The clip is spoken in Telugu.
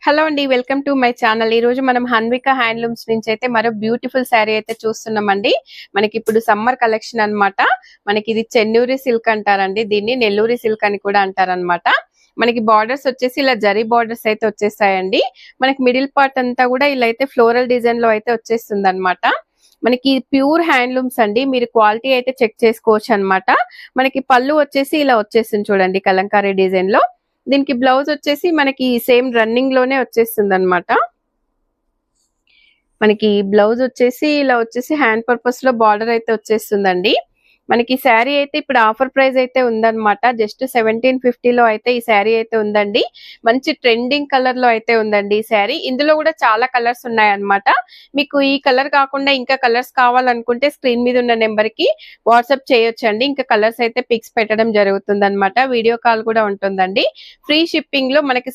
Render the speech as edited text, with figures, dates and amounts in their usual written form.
హలో అండి, వెల్కమ్ టు మై ఛానల్. ఈ రోజు మనం హన్విక హ్యాండ్లూమ్స్ నుంచి అయితే మరో బ్యూటిఫుల్ శారీ అయితే చూస్తున్నామండి. మనకి ఇప్పుడు సమ్మర్ కలెక్షన్ అన్నమాట. మనకి ఇది చెన్నూరి సిల్క్ అంటారండి, దీన్ని నెల్లూరి సిల్క్ అని కూడా అంటారన్నమాట. మనకి బార్డర్స్ వచ్చేసి ఇలా జరీ బార్డర్స్ అయితే వచ్చేసాయండి. మనకి మిడిల్ పార్ట్ అంతా కూడా ఇలా అయితే ఫ్లోరల్ డిజైన్ లో అయితే వచ్చేస్తుంది అనమాట. మనకి ప్యూర్ హ్యాండ్లూమ్స్ అండి, మీరు క్వాలిటీ అయితే చెక్ చేసుకోవచ్చు అన్నమాట. మనకి పళ్ళు వచ్చేసి ఇలా వచ్చేస్తుంది చూడండి, కలంకారీ డిజైన్ లో. దీనికి బ్లౌజ్ వచ్చేసి మనకి సేమ్ రన్నింగ్ లోనే వచ్చేస్తుంది అనమాట. మనకి బ్లౌజ్ వచ్చేసి ఇలా వచ్చేసి హ్యాండ్ పర్పస్ లో బార్డర్ అయితే వచ్చేస్తుందండి. మనకి శారీ అయితే ఇప్పుడు ఆఫర్ ప్రైస్ అయితే ఉందన్నమాట. జస్ట్ 1750 లో అయితే ఈ శారీ అయితే ఉందండి. మంచి ట్రెండింగ్ కలర్ లో అయితే ఉందండి ఈ శారీ. ఇందులో కూడా చాలా కలర్స్ ఉన్నాయన్నమాట. మీకు ఈ కలర్ కాకుండా ఇంకా కలర్స్ కావాలనుకుంటే స్క్రీన్ మీద ఉన్న నెంబర్ కి వాట్సాప్ చేయొచ్చండి. ఇంకా కలర్స్ అయితే పిక్స్ పెట్టడం జరుగుతుంది అనమాట. వీడియో కాల్ కూడా ఉంటుందండి. ఫ్రీ షిప్పింగ్ లో మనకి